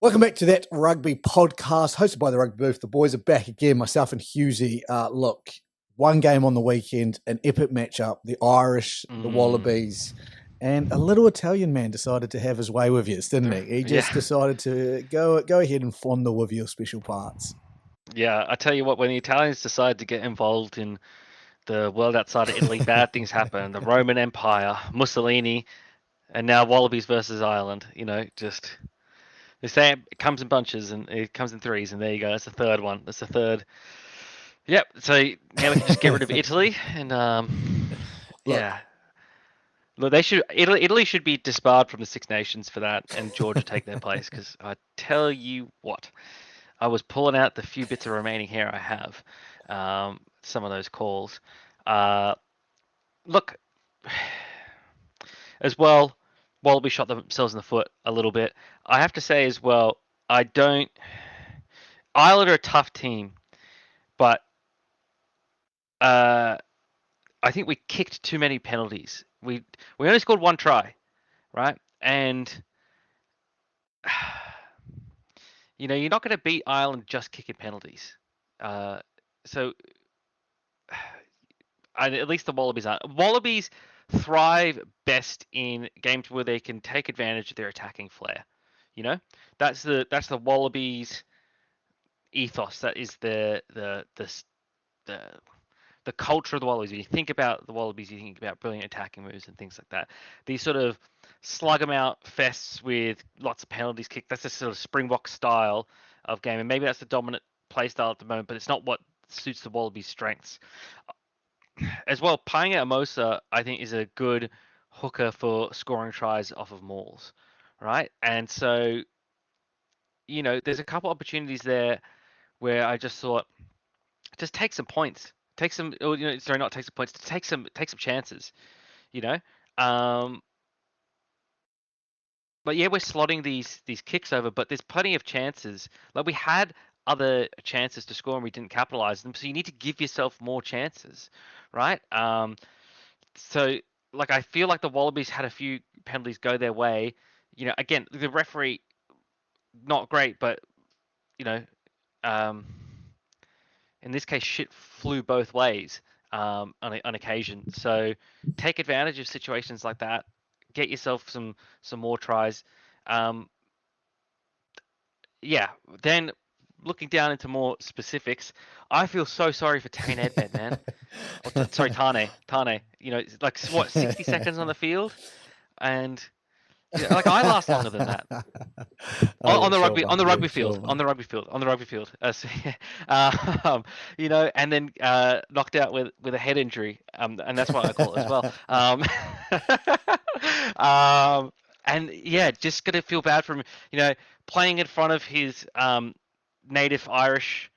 Welcome back to that rugby podcast hosted by the Rugby Booth. The boys are back again, myself and Husey. Look, one game on the weekend, an epic matchup, the Irish, the Wallabies, and a little Italian man decided to have his way with you, didn't he? He just decided to go ahead and fondle with your special parts. Yeah, I tell you what, when the Italians decide to get involved in the world outside of Italy, bad things happen. The Roman Empire, Mussolini, and now Wallabies versus Ireland. Just they say it comes in bunches and it comes in threes, and there you go. That's the third one. That's the third. Yep. So now we can just get rid of Italy, and yeah. Look, Italy should be disbarred from the Six Nations for that, and Georgia take their place. Because I tell you what, I was pulling out the few bits of remaining hair I have. Some of those calls. Look, as well, Wallaby shot themselves in the foot a little bit. I have to say as well, Ireland are a tough team, but I think we kicked too many penalties. We only scored one try, right? And you're not going to beat Ireland just kicking penalties. So at least the Wallabies aren't. Wallabies thrive best in games where they can take advantage of their attacking flair. That's the Wallabies ethos. That is the culture of the Wallabies. When you think about the Wallabies, you think about brilliant attacking moves and things like that. These sort of slug them out fests with lots of penalties kicked. That's the sort of Springbok style of game, and maybe that's the dominant play style at the moment. But it's not what suits the Wallabies' strengths. As well, Paenga Amosa, I think, is a good hooker for scoring tries off of mauls, right? And so, there's a couple opportunities there where I just thought, just take some points, take some, or, sorry, not take some points, take some chances, you know. But yeah, we're slotting these kicks over, but there's plenty of chances. Like we had other chances to score and we didn't capitalize them, so you need to give yourself more chances, right? So like I feel like the Wallabies had a few penalties go their way. Again, the referee not great, but you know, um, in this case, shit flew both ways on occasion. So take advantage of situations like that. Get yourself some more tries. Yeah. Then looking down into more specifics, I feel so sorry for Tane Edmed, man. Sorry, Tane. Tane. Like what, 60 seconds on the field, and like I last longer than that. On the rugby, field, on the rugby field, on the rugby field. And then knocked out with a head injury, and that's what I call it as well. And yeah, just gonna feel bad for him, playing in front of his native Irish.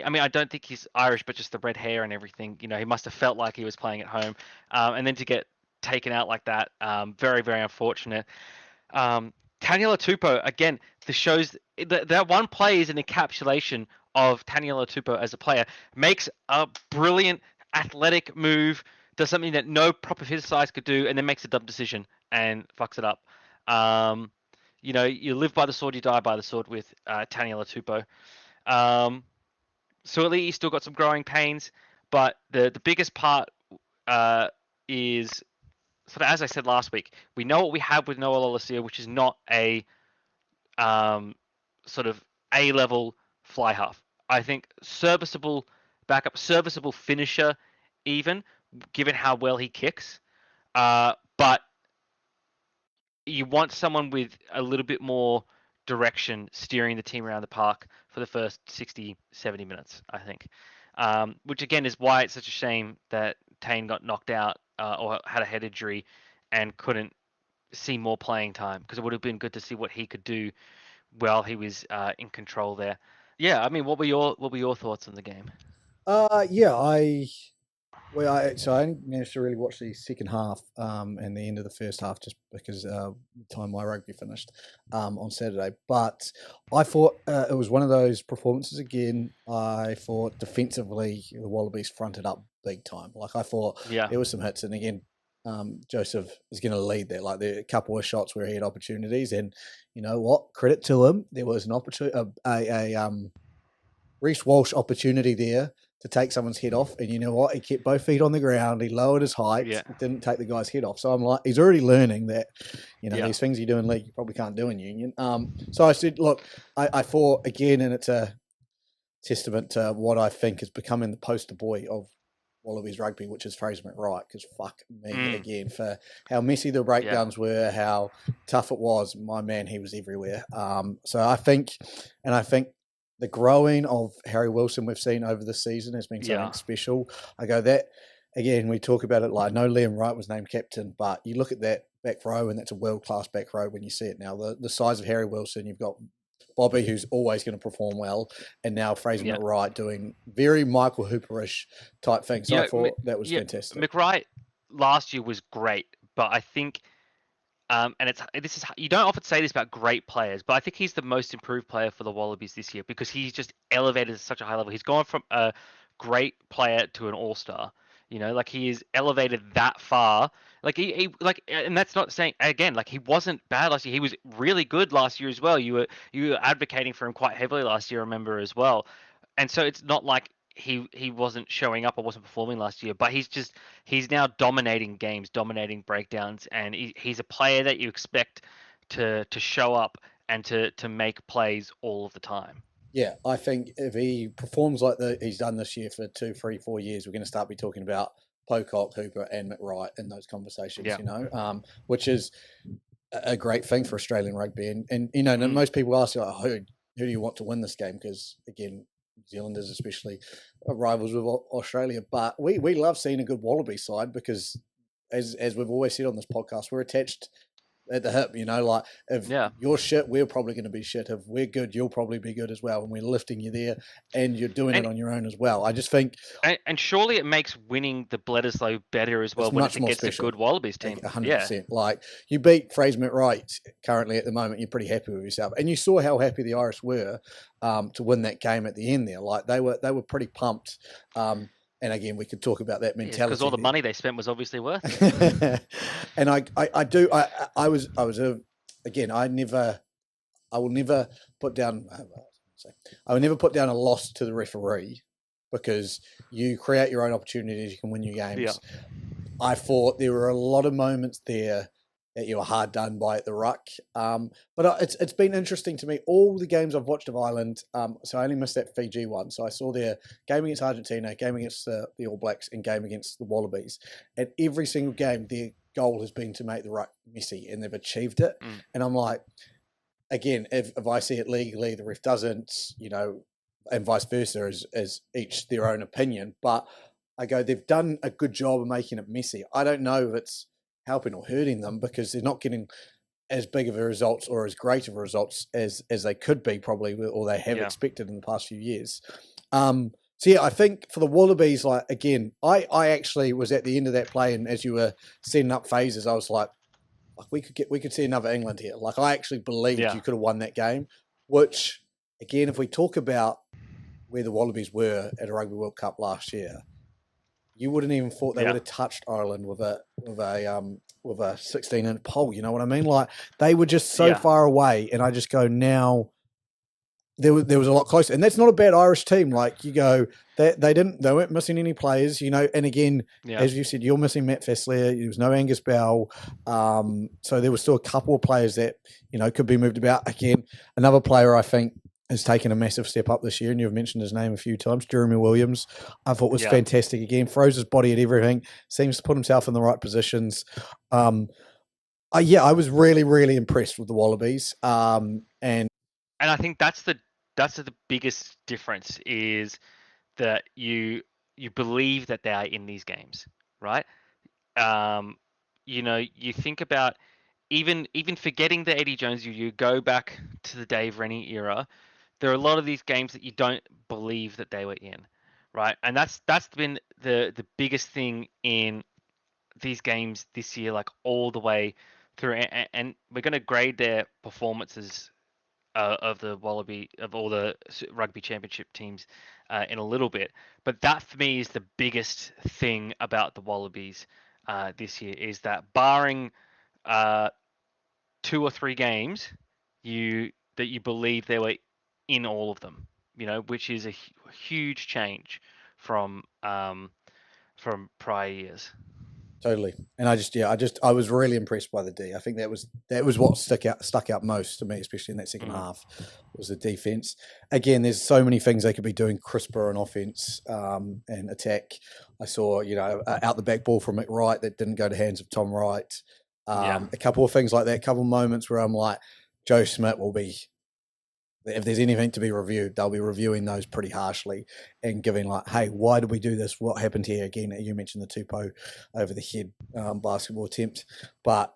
I mean, I don't think he's Irish, but just the red hair and everything. He must have felt like he was playing at home, and then to get taken out like that, very, very unfortunate. Taniela Tupou, again, that one play is an encapsulation of Taniela Tupou as a player. Makes a brilliant athletic move, does something that no prop of his size could do, and then makes a dumb decision and fucks it up. You live by the sword, you die by the sword with Taniela Tupou. Certainly, he's still got some growing pains, but the biggest part is, sort of as I said last week, we know what we have with Noah Lolesio, which is not a sort of A-level fly half. I think serviceable backup, serviceable finisher, even given how well he kicks. But you want someone with a little bit more direction steering the team around the park for the first 60, 70 minutes, I think. Which again is why it's such a shame that Tane got knocked out or had a head injury and couldn't see more playing time, because it would have been good to see what he could do while he was in control there. Yeah, I mean, what were your thoughts on the game? So I only managed to really watch the second half and the end of the first half just because the time my rugby finished on Saturday. But I thought it was one of those performances again. I thought defensively the Wallabies fronted up big time. Like I thought there was some hits, and again Joseph is going to lead there. Like there are a couple of shots where he had opportunities, and you know what? Credit to him. There was an opportunity, Reece Walsh opportunity there to take someone's head off, and you know what? He kept both feet on the ground. He lowered his height, Yeah. didn't take the guy's head off. So I'm like, he's already learning that, you know, Yeah. these things you do in league you probably can't do in union. So I said, look, I thought again, and it's a testament to what I think is becoming the poster boy of Wallabies rugby, which is Fraser McWright, because fuck me again for how messy the breakdowns were, how tough it was. My man, he was everywhere. So I think the growing of Harry Wilson we've seen over the season has been something special. I go that again. We talk about it like no Liam Wright was named captain, but you look at that back row and that's a world class back row when you see it now. The size of Harry Wilson, you've got Bobby, who's always going to perform well, and now Fraser McWright doing very Michael Hooperish type things. So I thought that was fantastic. McWright last year was great, but I think, and this is you don't often say this about great players, but I think he's the most improved player for the Wallabies this year because he's just elevated to such a high level. He's gone from a great player to an all-star. You know, like he is elevated that far. Like he like, and that's not saying again, like he wasn't bad last year. He was really good last year as well. You were advocating for him quite heavily last year, I remember as well. And so it's not like he wasn't showing up or wasn't performing last year, but he's now dominating games, dominating breakdowns, and he's a player that you expect to show up and to make plays all of the time. Yeah, I think if he performs like he's done this year for 2, 3, 4 years, we're going to start be talking about Pocock, Hooper, and McWright in those conversations. Yeah. You know, which is a great thing for Australian rugby. And you know, most people ask, like, who do you want to win this game? Because again, New Zealanders especially are rivals with Australia. But we love seeing a good Wallaby side because, as we've always said on this podcast, we're attached at the hip. You know, like if you're shit, we're probably going to be shit. If we're good, you'll probably be good as well. And we're lifting you there, and you're doing it on your own as well. I just think, and surely it makes winning the Bledisloe better as well when it's against a good Wallabies team. 100%. Like you beat Fraser McWright currently at the moment, you're pretty happy with yourself, and you saw how happy the Irish were to win that game at the end there. Like they were pretty pumped. And again, we could talk about that mentality because all the money they spent was obviously worth it. And I was again, I will never put down. I will never put down a loss to the referee because you create your own opportunities. You can win your games. Yeah. I thought there were a lot of moments there that you were hard done by at the ruck. But it's been interesting to me. All the games I've watched of Ireland, so I only missed that Fiji one. So I saw their game against Argentina, game against the All Blacks, and game against the Wallabies. And every single game, their goal has been to make the ruck messy, and they've achieved it. And I'm like, again, if I see it legally, the ref doesn't, you know, and vice versa, as each their own opinion. But I go, they've done a good job of making it messy. I don't know if it's helping or hurting them because they're not getting as big of a results or as great of a results as they could be probably, or they have expected in the past few years. So yeah, I think for the Wallabies, like again, I actually was at the end of that play, and as you were setting up phases, I was like we could see another England here. Like I actually believed you could have won that game. Which again, if we talk about where the Wallabies were at a Rugby World Cup last year, you wouldn't even thought they would have touched Ireland with a 16-inch pole. You know what I mean? Like they were just so far away, and I just go now. There was a lot closer, and that's not a bad Irish team. Like you go, they weren't missing any players, you know. And again, as you said, you're missing Matt Fessler. There was no Angus Bell, so there was still a couple of players that you know could be moved about. Again, another player I think has taken a massive step up this year, and you've mentioned his name a few times. Jeremy Williams, I thought was fantastic. Again, throws his body at everything, seems to put himself in the right positions. I was really, really impressed with the Wallabies, and I think that's the biggest difference is that you believe that they are in these games, right? You know, you think about even forgetting the Eddie Jones, you go back to the Dave Rennie era. There are a lot of these games that you don't believe that they were in, right? And that's been the biggest thing in these games this year, like all the way through. And we're going to grade their performances of the Wallaby of all the rugby championship teams in a little bit, but that for me is the biggest thing about the Wallabies this year is that barring 2 or 3 games, you believe they were in all of them, which is a huge change from prior years. Totally. And I was really impressed by the D. I think that was what stuck out most to me, especially in that second half, was the defense. Again, there's so many things they could be doing crisper on offense and attack. I saw, out the back ball from McWright that didn't go to hands of Tom Wright. A couple of things like that, a couple of moments where I'm like, Joe Schmidt will be, if there's anything to be reviewed, they'll be reviewing those pretty harshly and giving like, hey, why did we do this? What happened here? Again, you mentioned the Tupou over the head basketball attempt, but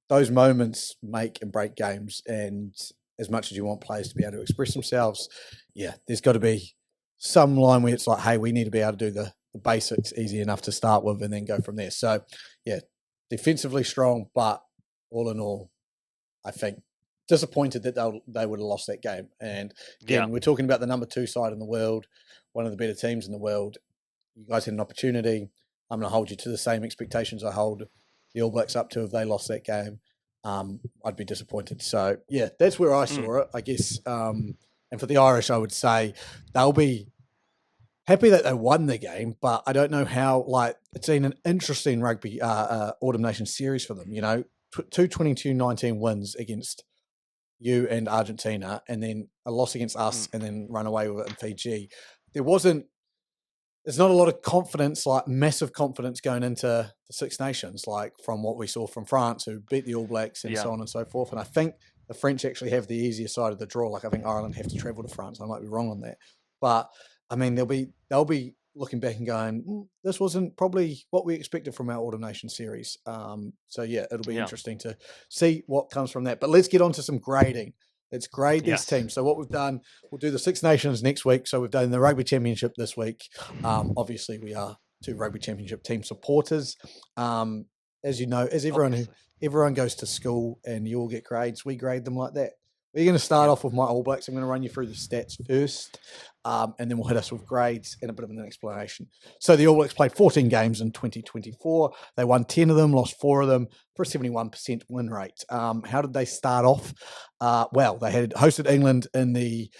those moments make and break games. And as much as you want players to be able to express themselves, there's got to be some line where it's like, hey, we need to be able to do the basics easy enough to start with and then go from there. So, defensively strong, but all in all, I think disappointed that they would have lost that game. And again, we're talking about the number 2 side in the world, one of the better teams in the world. You guys had an opportunity. I'm going to hold you to the same expectations I hold the All Blacks up to if they lost that game. I'd be disappointed. So, that's where I saw it, I guess. And for the Irish, I would say they'll be happy that they won the game, but I don't know how, it's been an interesting rugby Autumn Nation series for them, 2 22-19 wins against you and Argentina, and then a loss against us, and then run away with it in Fiji. There's not a lot of confidence, like massive confidence going into the Six Nations, like from what we saw from France, who beat the All Blacks and so on and so forth. And I think the French actually have the easier side of the draw. Like I think Ireland have to travel to France. I might be wrong on that. But I mean, they'll be looking back and going, this wasn't probably what we expected from our Autumn Nation series. So it'll be interesting to see what comes from that. But let's get on to some grading. Let's grade these teams. So what we've done, we'll do the Six Nations next week. So we've done the Rugby Championship this week. Obviously, we are 2 Rugby Championship team supporters. As you know, as everyone goes to school and you all get grades, we grade them like that. We're going to start off with my All Blacks. I'm going to run you through the stats first, and then we'll hit us with grades and a bit of an explanation. So the All Blacks played 14 games in 2024. They won 10 of them, lost 4 of them for a 71% win rate. How did they start off? Well, they had hosted England in the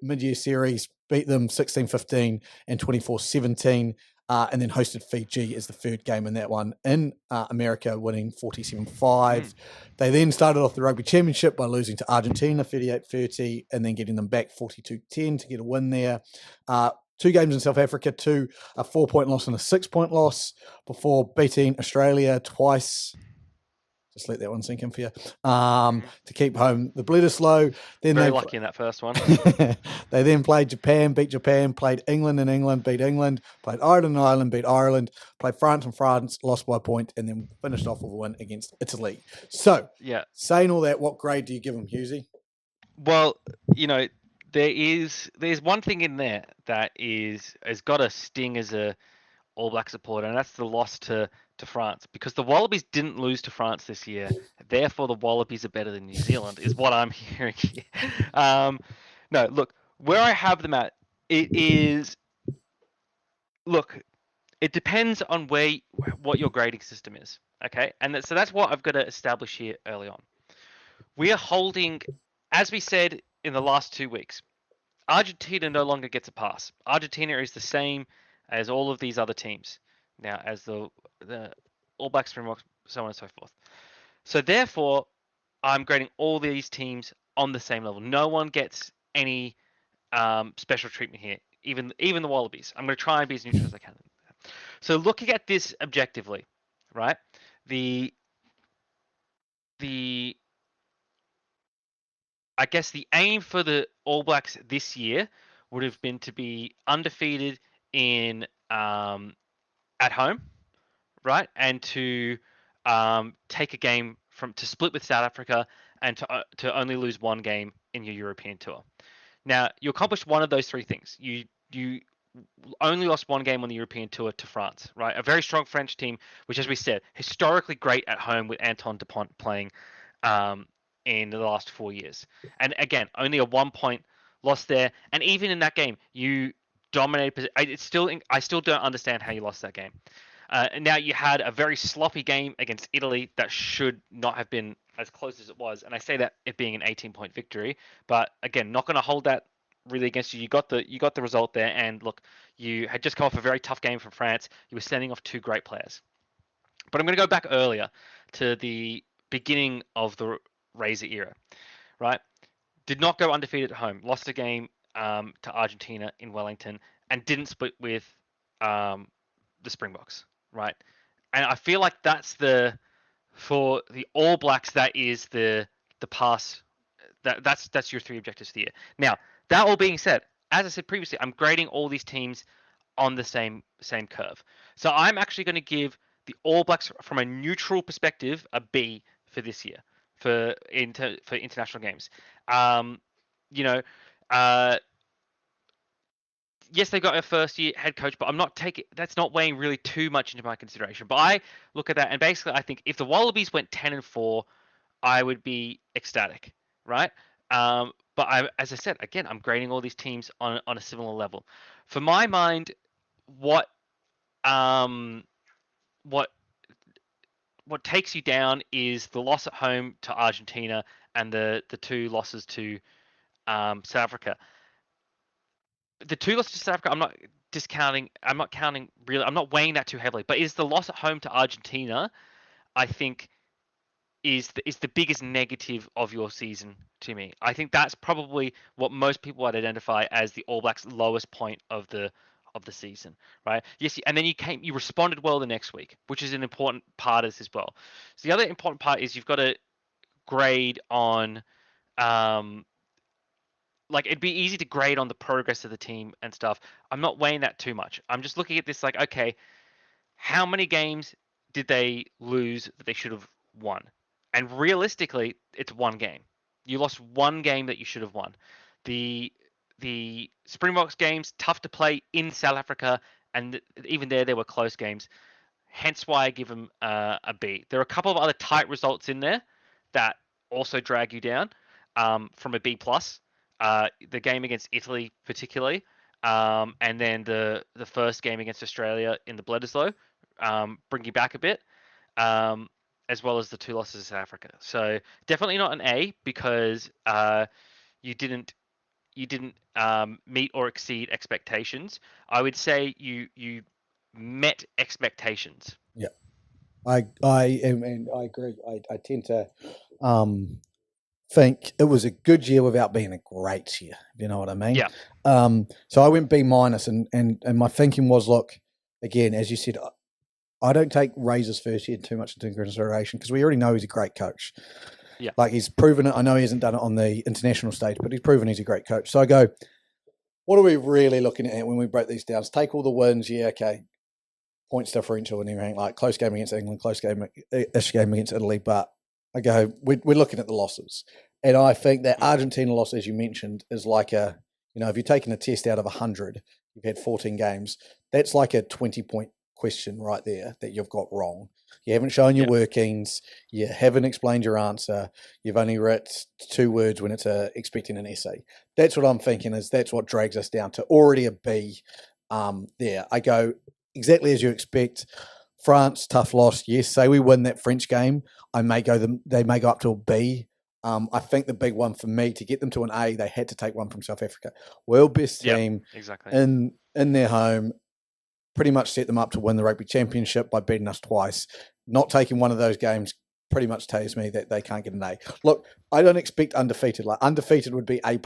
mid-year series, beat them 16-15 and 24-17. And then hosted Fiji as the third game in that one in America, winning 47-5. They then started off the Rugby Championship by losing to Argentina 38-30 and then getting them back 42-10 to get a win there. 2 games in South Africa, 2 a 4-point loss and a 6-point loss before beating Australia twice. Just let that one sink in for you. To keep home the Bledisloe. Then Very lucky in that first one. They then played Japan, beat Japan, played England and England, beat England, played Ireland and Ireland, beat Ireland, played France and France, lost by a point, and then finished off with a win against Italy. So, saying all that, what grade do you give them, Hughesy? Well, there's one thing in there that has got a sting as a All Black supporter, and that's the loss to France, because the Wallabies didn't lose to France this year. Therefore, the Wallabies are better than New Zealand, is what I'm hearing here. No, look, where I have them at, it depends on what your grading system is, okay? And so that's what I've got to establish here early on. We are holding, as we said in the last 2 weeks, Argentina no longer gets a pass. Argentina is the same as all of these other teams now, as the All Blacks, Springboks, so on and so forth. So therefore, I'm grading all these teams on the same level. No one gets any special treatment here, even the Wallabies. I'm going to try and be as neutral as I can. So looking at this objectively, right? I guess the aim for the All Blacks this year would have been to be undefeated in at home, right? And to take a game to split with South Africa and to only lose 1 game in your European tour. Now, you accomplished one of those 3 things. You only lost 1 game on the European tour to France, right? A very strong French team, which, as we said, historically great at home with Antoine Dupont playing in the last 4 years. And again, only a 1-point loss there. And even in that game, you dominated. I still don't understand how you lost that game. And now you had a very sloppy game against Italy that should not have been as close as it was. And I say that it being an 18-point victory, but again, not going to hold that really against you. You got the result there, and look, you had just come off a very tough game from France. You were sending off two great players. But I'm going to go back earlier to the beginning of the Razor era, right? Did not go undefeated at home. Lost a game to Argentina in Wellington, and didn't split with the Springboks, right? And I feel like for the All Blacks, that is the pass. That's your three objectives for the year. Now, that all being said, as I said previously, I'm grading all these teams on the same curve. So I'm actually going to give the All Blacks, from a neutral perspective, a B for this year for international games. You know, yes, they got a first year head coach, but that's not weighing really too much into my consideration. But I look at that, and basically I think if the Wallabies went 10-4, I would be ecstatic, right? As I said, again, I'm grading all these teams on a similar level. For my mind, what what takes you down is the loss at home to Argentina and the two losses to South Africa. The two losses to South Africa, I'm not discounting. I'm not counting really. I'm not weighing that too heavily. But is the loss at home to Argentina, I think, is the biggest negative of your season to me. I think that's probably what most people would identify as the All Blacks' lowest point of the season, right? Yes, and then you responded well the next week, which is an important part of this as well. So the other important part is you've got to grade on, like, it'd be easy to grade on the progress of the team and stuff. I'm not weighing that too much. I'm just looking at this like, okay, how many games did they lose that they should have won? And realistically, it's one game. You lost one game that you should have won. The Springboks games, tough to play in South Africa, and even there were close games. Hence why I give them a B. There are a couple of other tight results in there that also drag you down from a B plus. The game against Italy, particularly, and then the first game against Australia in the Bledisloe, bring you back a bit, as well as the two losses to South Africa. So definitely not an A, because you didn't meet or exceed expectations. I would say you met expectations. Yeah, I am, and I agree. I tend to think it was a good year without being a great year. If you know what I mean? Yeah. So I went B minus, and my thinking was, look, again, as you said, I don't take Razor's first year too much into consideration because we already know he's a great coach. Yeah. Like, he's proven it. I know he hasn't done it on the international stage, but he's proven he's a great coach. So I go, what are we really looking at when we break these down? Take all the wins, yeah, okay, points differential and everything, like close game against England, close game-ish game against Italy. But I go, we're looking at the losses. And I think that Argentina loss, as you mentioned, is like if you're taking a test out of 100, you've had 14 games, that's like a 20-point question right there that you've got wrong. You haven't shown your workings. You haven't explained your answer. You've only written 2 words when it's expecting an essay. That's what I'm thinking, is that's what drags us down to already a B there. I go exactly as you expect. France, tough loss. Yes, say we win that French game, they may go up to a B. I think the big one for me, to get them to an A, they had to take one from South Africa. World best team, exactly, in their home, pretty much set them up to win the Rugby Championship by beating us twice. Not taking one of those games pretty much tells me that they can't get an A. Look, I don't expect undefeated. Like, undefeated would be A++.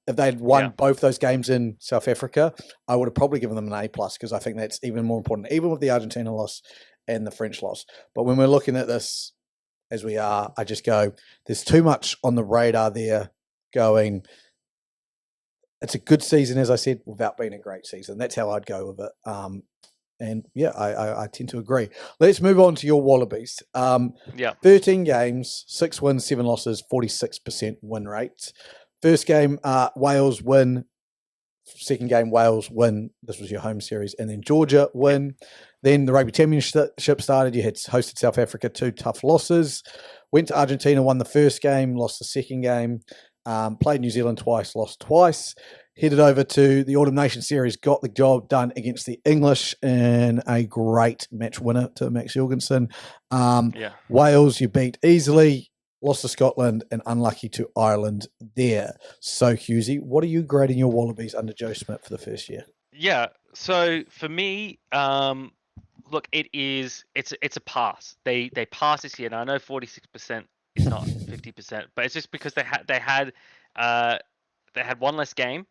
If they'd won both those games in South Africa, I would have probably given them an A+, because I think that's even more important, even with the Argentina loss and the French loss. But when we're looking at this as we are, I just go, there's too much on the radar there going, it's a good season, as I said, without being a great season. That's how I'd go with it. And yeah, I tend to agree. Let's move on to your Wallabies. 13 games, 6 wins, 7 losses, 46% win rate. First game, Wales win. Second game, Wales win. This was your home series. And then Georgia win. Then the Rugby Championship started. You had hosted South Africa, 2 tough losses. Went to Argentina, won the first game, lost the second game. Played New Zealand twice, lost twice. headed over to the Autumn Nation Series, got the job done against the English in a great match winner to Max Jorgensen. Wales, you beat easily, lost to Scotland, and unlucky to Ireland there. So, Husey, what are you grading your Wallabies under Joe Schmidt for the first year? Yeah. So for me, look, it's a pass. They passed this year, and I know 46% is not 50%, but it's just because they had one less game,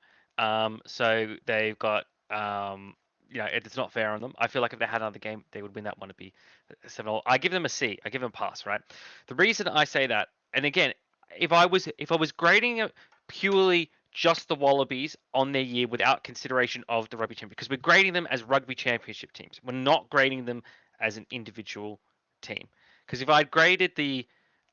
so they've got it's not fair on them. I feel like if they had another game, they would win that one. It'd be 7-all. I give them a C. I give them a pass. Right. The reason I say that, and again, if I was grading it purely just the Wallabies on their year without consideration of the Rugby Championship, because we're grading them as Rugby Championship teams. We're not grading them as an individual team. Because if I'd graded the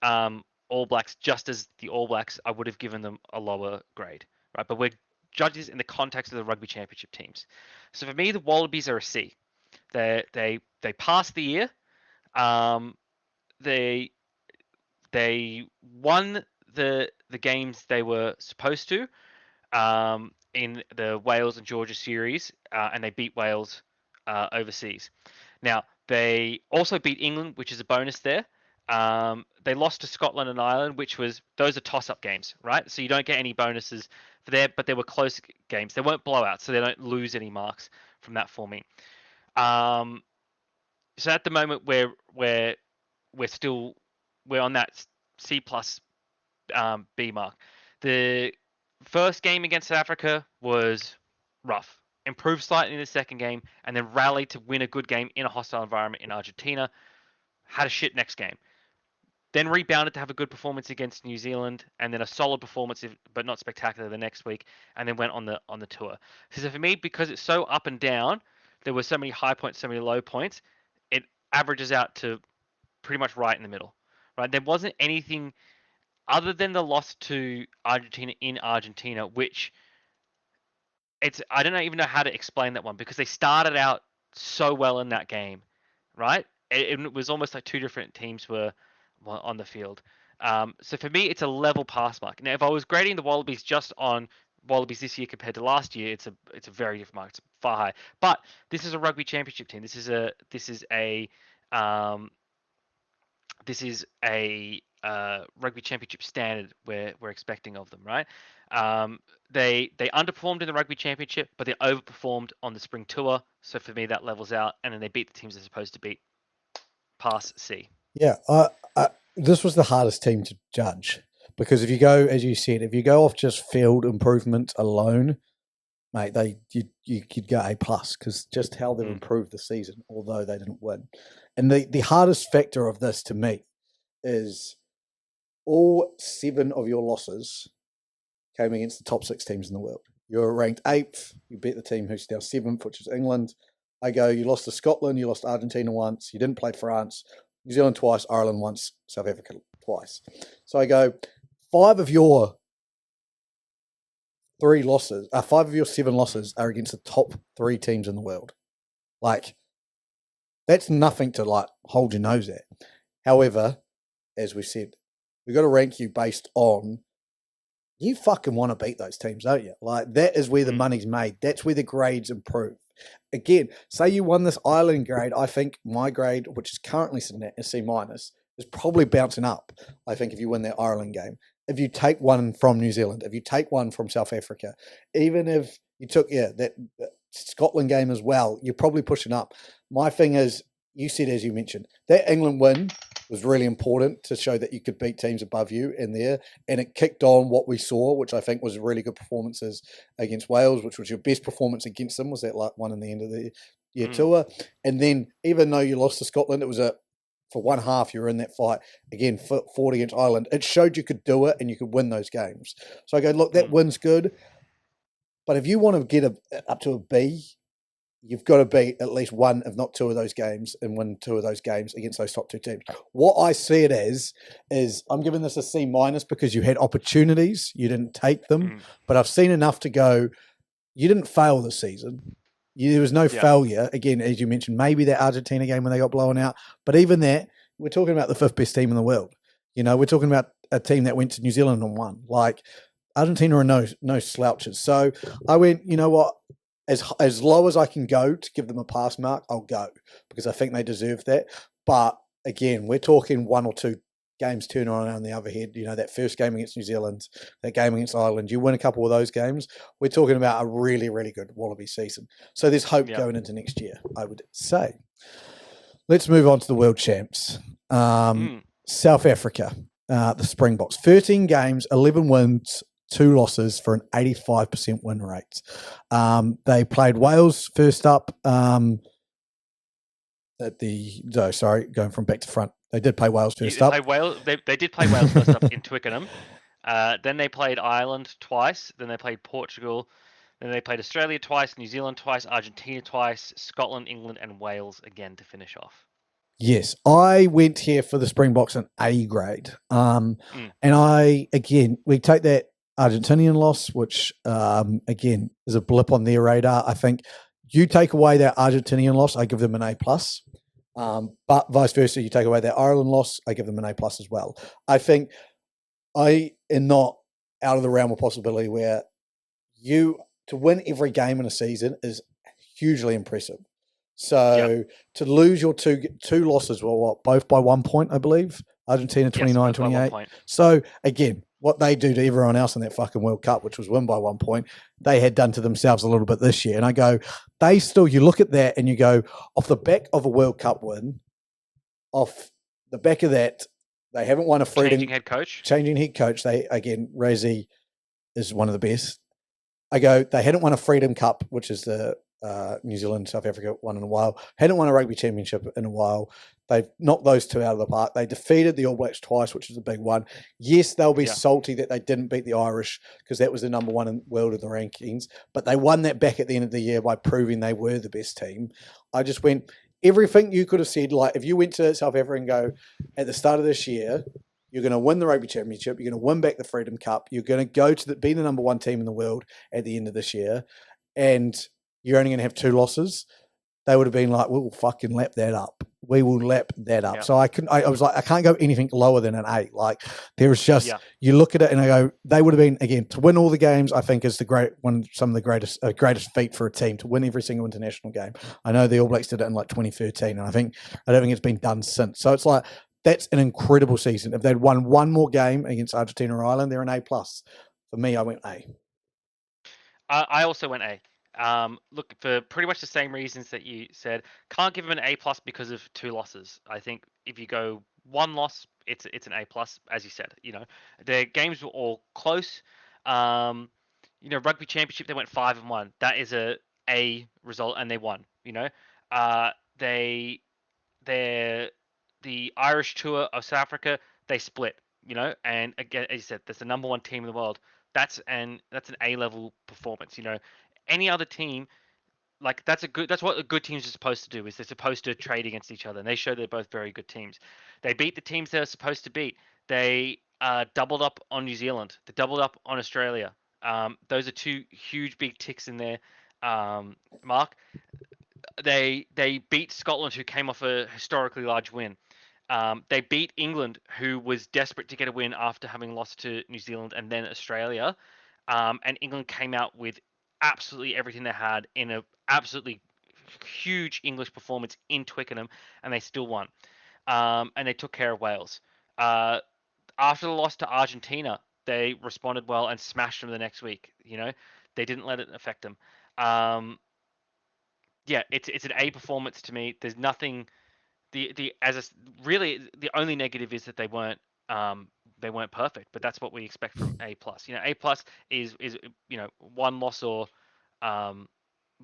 All Blacks just as the All Blacks, I would have given them a lower grade, right? But we're judges in the context of the Rugby Championship teams. So for me, the Wallabies are a C. They passed the year. They won the games they were supposed to in the Wales and Georgia series, and they beat Wales overseas. Now, they also beat England, which is a bonus there. They lost to Scotland and Ireland, those are toss-up games, right? So you don't get any bonuses for there, but they were close games. They weren't blowouts, so they don't lose any marks from that for me. So at the moment, we're on that C plus B mark. The first game against South Africa was rough. Improved slightly in the second game, and then rallied to win a good game in a hostile environment in Argentina. Had a shit next game. Then rebounded to have a good performance against New Zealand, and then a solid performance, but not spectacular, the next week, and then went on the tour. So for me, because it's so up and down, there were so many high points, so many low points, it averages out to pretty much right in the middle. Right? There wasn't anything other than the loss to Argentina in Argentina, which I don't even know how to explain that one, because they started out so well in that game, right? It was almost like two different teams were on the field. So for me, it's a level pass mark. Now, if I was grading the Wallabies just on Wallabies this year compared to last year, it's a very different mark. It's far higher. But this is a rugby championship team. This is a rugby championship standard we're expecting of them, right? They underperformed in the rugby championship, but they overperformed on the spring tour. So for me, that levels out, and then they beat the teams they're supposed to beat. Pass C. Yeah, this was the hardest team to judge, because if you go, as you said, if you go off just field improvement alone, mate, you could go A plus, because just how they've improved the season, although they didn't win. And the hardest factor of this to me is all 7 of your losses came against the top 6 teams in the world. You're ranked 8th. You beat the team who's now 7th, which is England. You lost to Scotland, you lost to Argentina once, you didn't play France, New Zealand twice, Ireland once, South Africa twice. So 5 of your 7 losses are against the top 3 teams in the world. That's nothing to hold your nose at. However, as we said, we've got to rank you based on, you fucking want to beat those teams, don't you? That is where the money's made. That's where the grades improve. Again, say you won this Ireland grade, I think my grade, which is currently sitting at a C minus, is probably bouncing up. I think if you win that Ireland game, if you take one from New Zealand, if you take one from South Africa, even if you took that Scotland game as well, you're probably pushing up. My thing is, you said, as you mentioned, that England win was really important to show that you could beat teams above you in there. And it kicked on what we saw, which I think was really good performances against Wales, which was your best performance against them, was that one in the end of the year tour. And then even though you lost to Scotland, it was for one half, you were in that fight. Again, fought against Ireland. It showed you could do it and you could win those games. So I go, look, that win's good. But if you want to get up to a B, you've got to beat at least one, if not 2 of those games, and win 2 of those games against those top 2 teams. What I see it as is, I'm giving this a C minus because you had opportunities, you didn't take them, but I've seen enough to go, you didn't fail this season. There was no failure. Again, as you mentioned, maybe that Argentina game when they got blown out, but even that, we're talking about the 5th best team in the world. We're talking about a team that went to New Zealand and won. Argentina are no slouches. So I went, you know what? As low as I can go to give them a pass mark, I'll go because I think they deserve that. But again, we're talking one or two games turn on the other head. You know, that first game against New Zealand, that game against Ireland, you win a couple of those games, we're talking about a really, really good Wallaby season. So there's hope going into next year, I would say. Let's move on to the world champs. South Africa, the Springboks, 13 games, 11 wins, 2 losses for an 85% win rate. They played Wales first up going from back to front. They did play Wales first up. They did play Wales first up in Twickenham. Then they played Ireland twice. Then they played Portugal. Then they played Australia twice, New Zealand twice, Argentina twice, Scotland, England, and Wales again to finish off. Yes, I went here for the Springboks an A grade. And we take that Argentinian loss, which again is a blip on their radar. I think you take away that Argentinian loss, I give them an A plus. But vice versa, you take away that Ireland loss, I give them an A plus as well. I think I am not out of the realm of possibility where to win every game in a season is hugely impressive. So to lose your two losses, both by 1 point, I believe. Argentina 29-28. So again, what they do to everyone else in that fucking World Cup, which was win by 1 point, they had done to themselves a little bit this year. And I go, you look at that and you go, off the back of a World Cup win, off the back of that, they haven't won a freedom. Changing head coach. Razzie is one of the best. I go, they hadn't won a Freedom Cup, which is the New Zealand, South Africa one in a while. Hadn't won a rugby championship in a while. They've knocked those two out of the park. They defeated the All Blacks twice, which is a big one. Yes, they'll be salty that they didn't beat the Irish because that was the number one in the world of the rankings. But they won that back at the end of the year by proving they were the best team. I just went, everything you could have said, like if you went to South Africa and go, at the start of this year, you're going to win the Rugby Championship. You're going to win back the Freedom Cup. You're going to go to be the number one team in the world at the end of this year, and you're only going to have 2 losses. They would have been like, "We'll fucking lap that up. We will lap that up." Yeah. So I was like, I can't go anything lower than an 8. Like there was just you look at it and I go, they would have been again to win all the games. I think is some of the greatest feat for a team to win every single international game. I know the All Blacks did it in like 2013, and I don't think it's been done since. So it's like. That's an incredible season. If they'd won one more game against Argentina or Ireland, they're an A+. For me, I went A. I also went A. Look, for pretty much the same reasons that you said. Can't give them an A+ because of 2 losses. I think if you go 1 loss, it's an A+, as you said. You know, their games were all close. Rugby championship, they went 5-1. That is a result, and they won. You know, the Irish tour of South Africa, they split, and again, as you said, that's the number one team in the world. That's an A-level performance. Any other team, like that's what a good teams are supposed to do. Is they're supposed to trade against each other, and they show they're both very good teams. They beat the teams they're supposed to beat. They doubled up on New Zealand. They doubled up on Australia. Those are 2 huge big ticks in there, Mark. They beat Scotland, who came off a historically large win. They beat England, who was desperate to get a win after having lost to New Zealand and then Australia. And England came out with absolutely everything they had in a absolutely huge English performance in Twickenham, and they still won. And they took care of Wales. After the loss to Argentina, they responded well and smashed them the next week. They didn't let it affect them. It's an A performance to me. There's nothing. Really the only negative is that they weren't perfect, but that's what we expect from A+. A+ is 1 loss or 1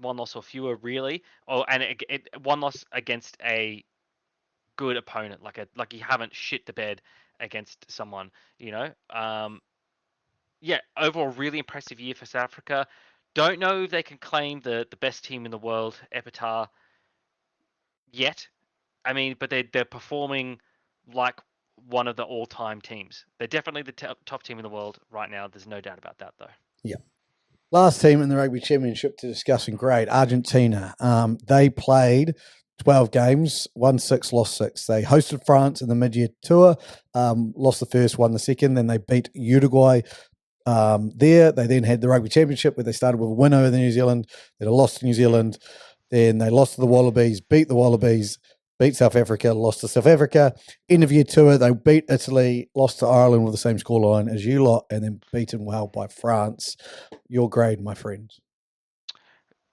loss or fewer, really, and 1 loss against a good opponent, like you haven't shit the bed against someone. Overall really impressive year for South Africa. Don't know if they can claim the best team in the world epitaph yet. I mean, but they're performing like one of the all-time teams. They're definitely the top team in the world right now. There's no doubt about that, though. Yeah. Last team in the Rugby Championship to discuss in grade, Argentina. They played 12 games, won 6, lost 6. They hosted France in the mid-year tour, lost the first, won the second. Then they beat Uruguay there. They then had the Rugby Championship where they started with a win over New Zealand. They lost to New Zealand. Then they lost to the Wallabies, beat the Wallabies, beat South Africa, lost to South Africa. End of year tour, they beat Italy, lost to Ireland with the same scoreline as you lot, and then beaten well by France. Your grade, my friend.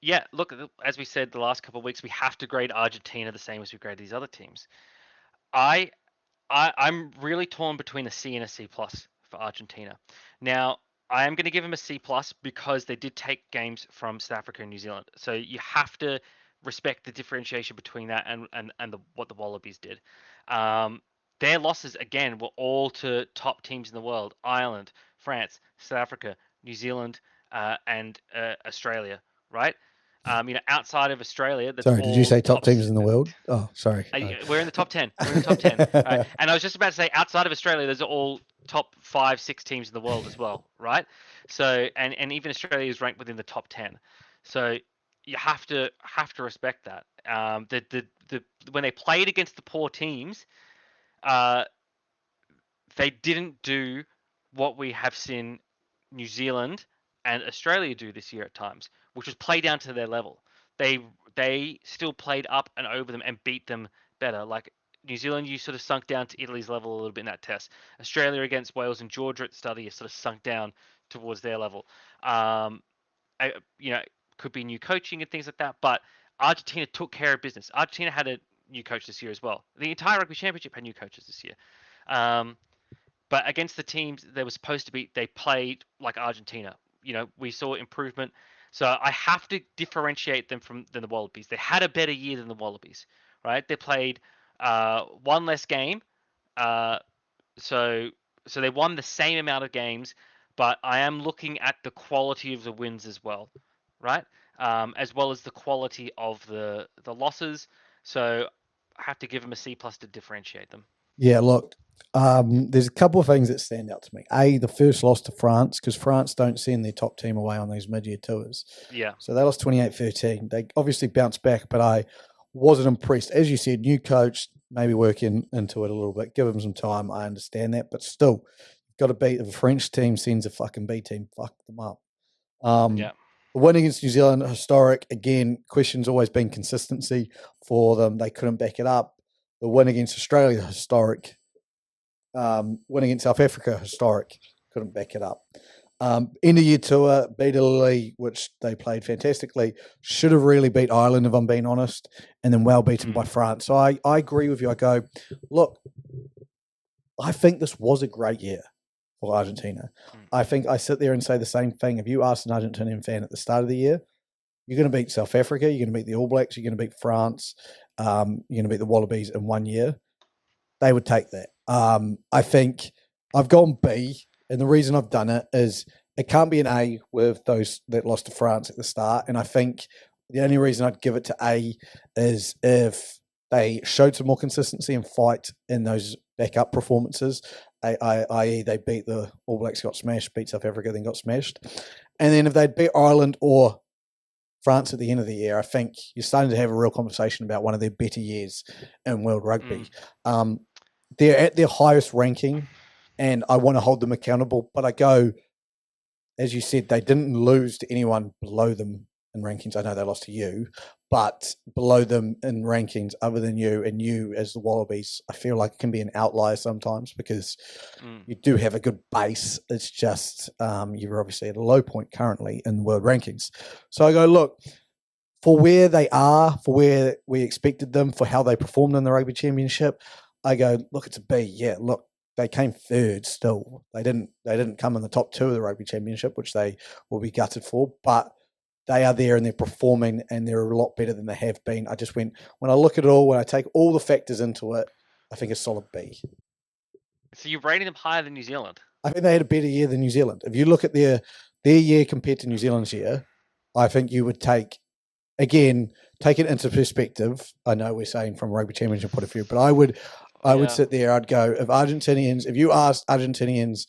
Yeah, look, as we said the last couple of weeks, we have to grade Argentina the same as we grade these other teams. I'm really torn between a C and a C plus for Argentina. Now, I am going to give them a C plus because they did take games from South Africa and New Zealand. So you have to respect the differentiation between that and what the Wallabies did. Their losses again were all to top teams in the world: Ireland, France, South Africa, New Zealand, and Australia. Right? Outside of Australia, that's Sorry, did you all say top tops. teams in the world? Oh, sorry. We're in the top 10. We're in the top 10. Right? And I was just about to say, outside of Australia, there's all top 5, 6 teams in the world as well, right? So, and even Australia is ranked within the top 10. So you have to respect that. The when they played against the poor teams, uh, they didn't do what we have seen New Zealand and Australia do this year at times, which was play down to their level. They still played up and over them and beat them better. Like New Zealand, you sort of sunk down to Italy's level a little bit in that test. Australia against Wales and Georgia at the start of the year sort of sunk down towards their level. You know, could be new coaching and things like that, but Argentina took care of business. Argentina had a new coach this year as well. The entire Rugby Championship had new coaches this year. But against the teams they were supposed to be, they played like Argentina. We saw improvement. So I have to differentiate them than the Wallabies. They had a better year than the Wallabies, right? They played one less game, uh, so they won the same amount of games. But I am looking at the quality of the wins as well, right? As well as the quality of the losses. So I have to give them a C plus to differentiate them. Yeah, look, there's a couple of things that stand out to me. The first loss to France, because France don't send their top team away on these mid-year tours. Yeah. So they lost 28-13. They obviously bounced back, but I wasn't impressed. As you said, new coach, maybe working into it a little bit. Give them some time. I understand that. But still, you've got to beat if a French team sends a fucking B team, fuck them up. Yeah. The win against New Zealand, historic. Again, question's always been consistency for them. They couldn't back it up. The win against Australia, historic. Win against South Africa, historic. Couldn't back it up. End of year tour, beat Italy, which they played fantastically. Should have really beat Ireland, if I'm being honest, and then well beaten by France. So I agree with you. I go, look, I think this was a great year for Argentina. I think I sit there and say the same thing. If you asked an Argentinian fan at the start of the year, you're going to beat South Africa, you're going to beat the All Blacks, you're going to beat France, you're going to beat the Wallabies in 1 year, they would take that. I think I've gone B, and the reason I've done it is it can't be an A with those that lost to France at the start. And I think the only reason I'd give it to A is if they showed some more consistency and fight in those backup performances, i.e. they beat the All Blacks, got smashed, beat South Africa, then got smashed. And then if they'd beat Ireland or France at the end of the year, I think you're starting to have a real conversation about one of their better years in world rugby. They're at their highest ranking, and I want to hold them accountable. But I go, as you said, they didn't lose to anyone below them in rankings. I know they lost to you, but below them in rankings other than you, and you as the Wallabies, I feel like it can be an outlier sometimes because you do have a good base. It's just you're obviously at a low point currently in the world rankings. So I go, look, for where they are, for where we expected them, for how they performed in the Rugby Championship, I go, look, it's a B. Yeah, look, they came third still. They didn't come in the top 2 of the Rugby Championship, which they will be gutted for, but they are there and they're performing and they're a lot better than they have been. I just went, when I look at it all, when I take all the factors into it, I think a solid B. So you're rating them higher than New Zealand? I think they had a better year than New Zealand. If you look at their year compared to New Zealand's year, I think you would take it into perspective. I know we're saying from a Rugby Championship point of view, but I would sit there, I'd go, if you asked Argentinians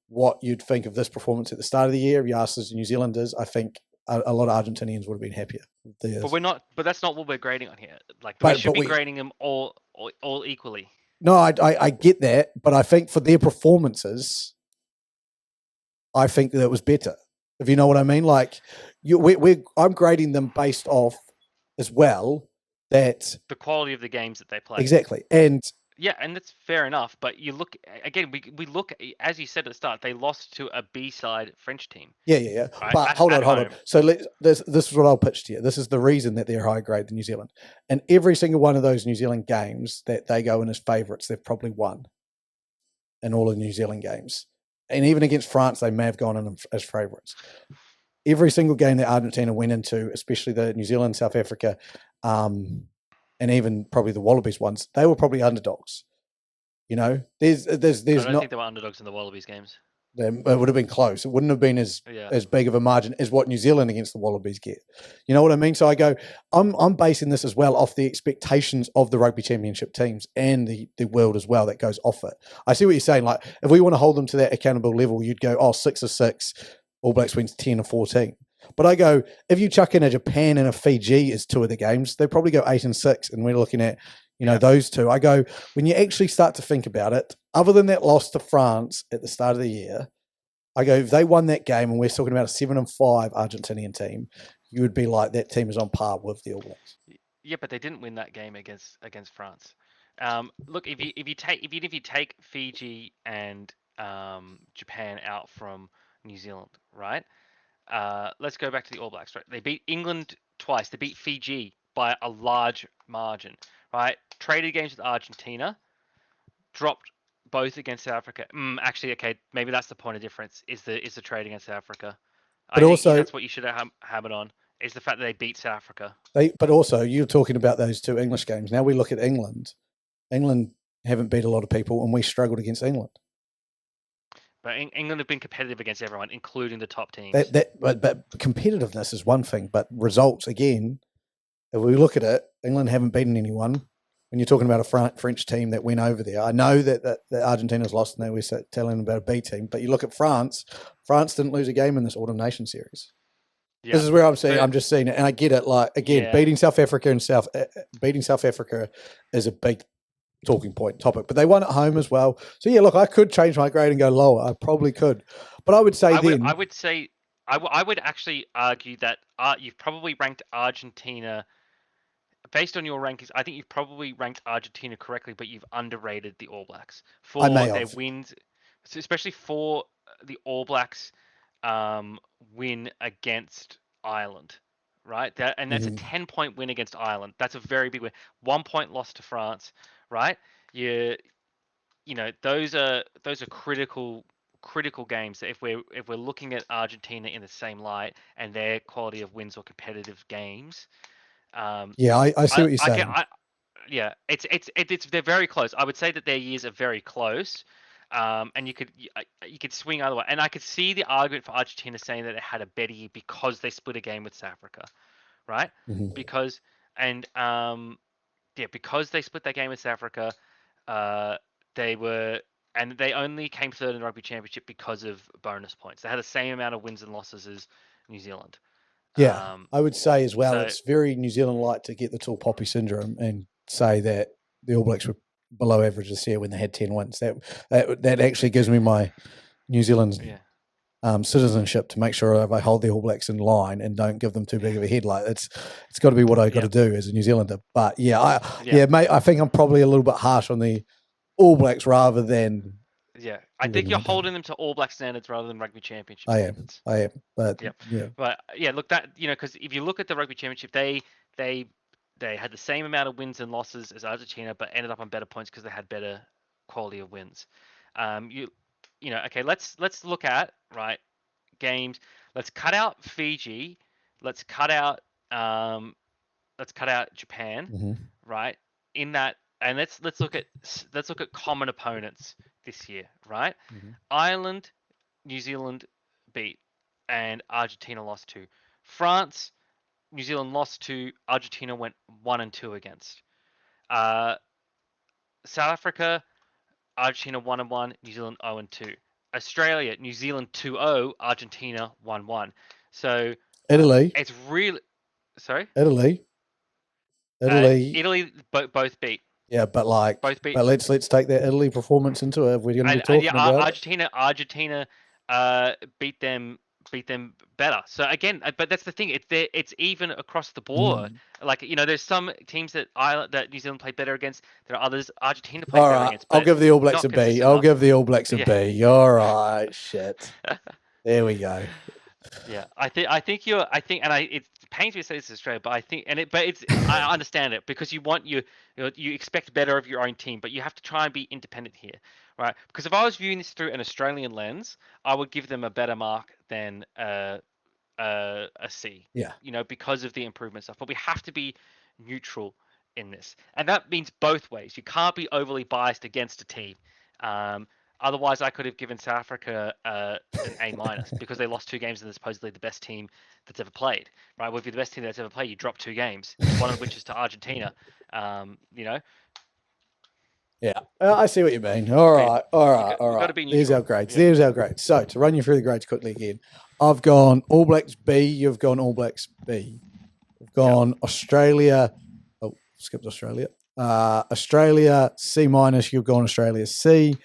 what you'd think of this performance at the start of the year, if you asked us New Zealanders, I think a lot of Argentinians would have been happier. But that's not what we're grading on here. We should be grading them all equally. No, I get that, but I think for their performances, I think that it was better. If you know what I mean, like I'm grading them based off as well that the quality of the games that they played. Exactly, and yeah, and that's fair enough. But you look again, we look, as you said at the start, they lost to a B-side French team. Yeah. Right? But hold at on. home. So this is what I'll pitch to you. This is the reason that they're higher grade than New Zealand. And every single one of those New Zealand games that they go in as favourites, they've probably won in all of the New Zealand games. And even against France, they may have gone in as favourites. Every single game that Argentina went into, especially the New Zealand, South Africa, and even probably the Wallabies ones, they were probably underdogs. You know, there's I don't not. think they were underdogs in the Wallabies games. It would have been close. It wouldn't have been as big of a margin as what New Zealand against the Wallabies get. You know what I mean? So I go, I'm basing this as well off the expectations of the rugby championship teams and the world as well that goes off it. I see what you're saying. Like, if we want to hold them to that accountable level, you'd go, 6-6, All Blacks wins 10-14. But I go, if you chuck in a Japan and a Fiji as two of the games, they probably go 8-6, and we're looking at those two. I go, when you actually start to think about it, other than that loss to France at the start of the year, I go, if they won that game and we're talking about a 7-5 Argentinian team, you would be like, that team is on par with the All Blacks. Yeah, but they didn't win that game against France. Look, if you take Fiji and Japan out from New Zealand, right? Let's go back to the All Blacks. Right, they beat England twice. They beat Fiji by a large margin. Right, traded games with Argentina, dropped both against South Africa. Actually, okay, maybe that's the point of difference. Is the trade against South Africa? But I think also, that's what you should have it on. Is the fact that they beat South Africa. But also, you're talking about those two English games. Now we look at England. England haven't beat a lot of people, and we struggled against England. But England have been competitive against everyone, including the top teams. But competitiveness is one thing, but results, again, if we look at it, England haven't beaten anyone. When you're talking about a French team that went over there, I know that Argentina's lost, and they were telling about a B team. But you look at France. France didn't lose a game in this Autumn Nation Series. Yeah. This is where I'm saying, I'm just seeing it, and I get it. Like, again, beating South Africa is a big talking point topic, but they won at home as well. So yeah, look, I could change my grade and go lower. I probably could, but I would say I would actually argue that you've probably ranked Argentina based on your rankings. I think you've probably ranked Argentina correctly, but you've underrated the All Blacks for their wins, especially for the All Blacks win against Ireland, right? And that's a 10-point win against Ireland. That's a very big win. 1 point loss to France, right? You know, those are critical games. If we're looking at Argentina in the same light and their quality of wins or competitive games, I see what you're saying. They're very close. I would say that their years are very close. And you could swing either way, and I could see the argument for Argentina saying that it had a better year because they split a game with South Africa, right? Because they split that game with South Africa, they only came third in the Rugby Championship because of bonus points. They had the same amount of wins and losses as New Zealand. Yeah, I would say as well, it's very New Zealand-like to get the tall poppy syndrome and say that the All Blacks were below average this year when they had 10 wins. That actually gives me my New Zealand citizenship to make sure I hold the All Blacks in line and don't give them too big of a headlight. It's got to be what I got to do as a New Zealander. But mate, I think I'm probably a little bit harsh on the All Blacks rather than. Yeah, I think you're holding them to All Black standards rather than Rugby Championship standards. I am. But look, that because if you look at the Rugby Championship, they had the same amount of wins and losses as Argentina, but ended up on better points because they had better quality of wins. Okay, let's look at games. Let's cut out Fiji. Let's cut out Japan. Right, in that. And let's look at common opponents this year, right? Ireland, New Zealand beat, and Argentina lost to. France, New Zealand lost to. Argentina went 1-2 against. South Africa, Argentina 1-1, New Zealand 0-2. Australia, New Zealand 2-0, Argentina 1-1. So Italy, it's really Italy, both beat. Yeah, but let's take that Italy performance into it. If we're going to be talking about Argentina beat them better. So again, but that's the thing. It's even across the board. Like there's some teams that New Zealand played better against. There are others Argentina played All better right, against. I'll But give it's the All Blacks not a B. consistent I'll enough. give the All Blacks a Yeah. B. All right, shit. There we go. Yeah, I think it pains me to say this is Australia, but I understand it because you expect better of your own team, but you have to try and be independent here, right? Because if I was viewing this through an Australian lens, I would give them a better mark than a C. Yeah. Because of the improvement stuff. But we have to be neutral in this, and that means both ways. You can't be overly biased against a team. Um, Otherwise, I could have given South Africa an A minus because they lost 2 games and they're supposedly the best team that's ever played. Right? Well, if you're the best team that's ever played, you drop 2 games, one of which is to Argentina. Yeah, I see what you mean. All right, all You right, got, all you got right. to be There's neutral. our grades. Yeah. There's our grades. So to run you through the grades quickly again, I've gone All Blacks B. You've gone All Blacks B. We've gone Australia. Oh, skipped Australia. Australia C minus. You've gone Australia C.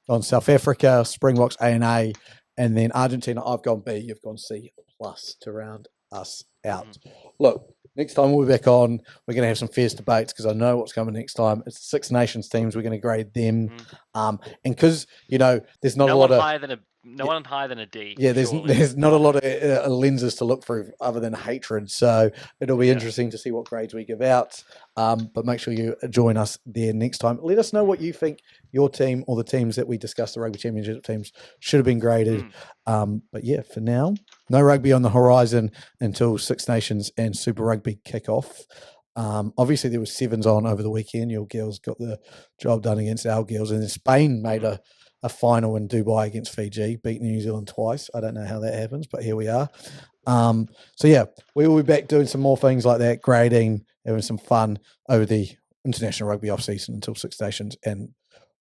Gone South Africa Springboks A and A, and then Argentina. I've gone B. You've gone C plus to round us out. Look, next time we'll be back on. We're going to have some fierce debates because I know what's coming next time. It's the Six Nations teams. We're going to grade them, and because there's not a lot of no one higher than a D. yeah, there's not a lot of lenses to look through other than hatred. So it'll be interesting to see what grades we give out. But make sure you join us there next time. Let us know what you think your team or the teams that we discussed, the rugby championship teams, should have been graded. But yeah, for now, no rugby on the horizon until Six Nations and Super Rugby kick off. Obviously, there was sevens on over the weekend. Your girls got the job done against our girls, and then Spain made a final in Dubai against Fiji, beating New Zealand twice. I don't know how that happens, but here we are. So yeah, we will be back doing some more things like that, grading, having some fun over the international rugby off season until Six Nations and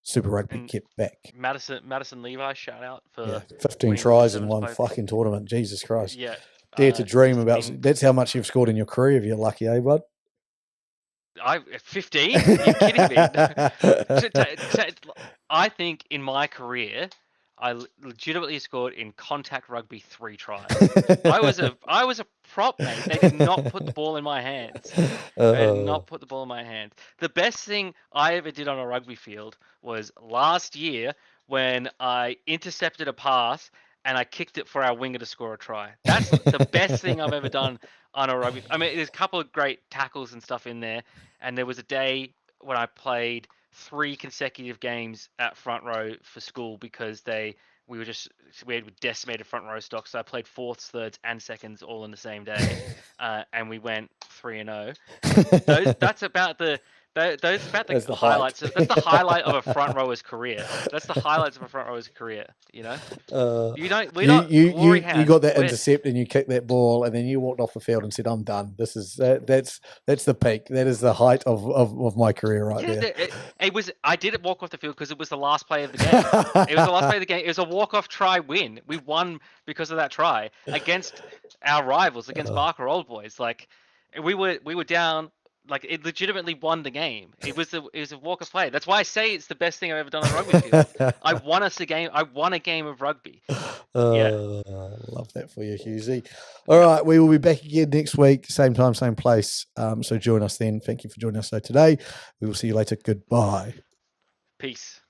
Super Rugby get back. Madison Levi, shout out for 15 tries in one fucking tournament. Jesus Christ. Yeah. Dare to dream about that's how much you've scored in your career if you're lucky, eh, bud? 15? You're kidding me. I think in my career, I legitimately scored in contact rugby 3 tries. I was a prop, mate. They did not put the ball in my hands. They did not put the ball in my hands. The best thing I ever did on a rugby field was last year when I intercepted a pass and I kicked it for our winger to score a try. That's the best thing I've ever done on a rugby. I mean, there's a couple of great tackles and stuff in there. And there was a day when I played 3 consecutive games at front row for school because we had decimated front row stock. So I played fourths, thirds, and seconds all in the same day, and we went 3-0. That's about the highlights. That's the highlight of a front rower's career. That's the highlights of a front rower's career. You got that intercept and you kicked that ball and then you walked off the field and said, "I'm done. This is that's the peak. That is the height of my career there." I didn't walk off the field because it was the last play of the game. It was the last play of the game. It was a walk-off try win. We won because of that try against our rivals, against Barker Old Boys. Like we were down. Like it legitimately won the game. It was a walk of play. That's why I say it's the best thing I've ever done on a rugby field. I won a game of rugby. Love that for you, Hughesy. All right, we will be back again next week, same time, same place. So join us then. Thank you for joining us. So today, we will see you later. Goodbye. Peace.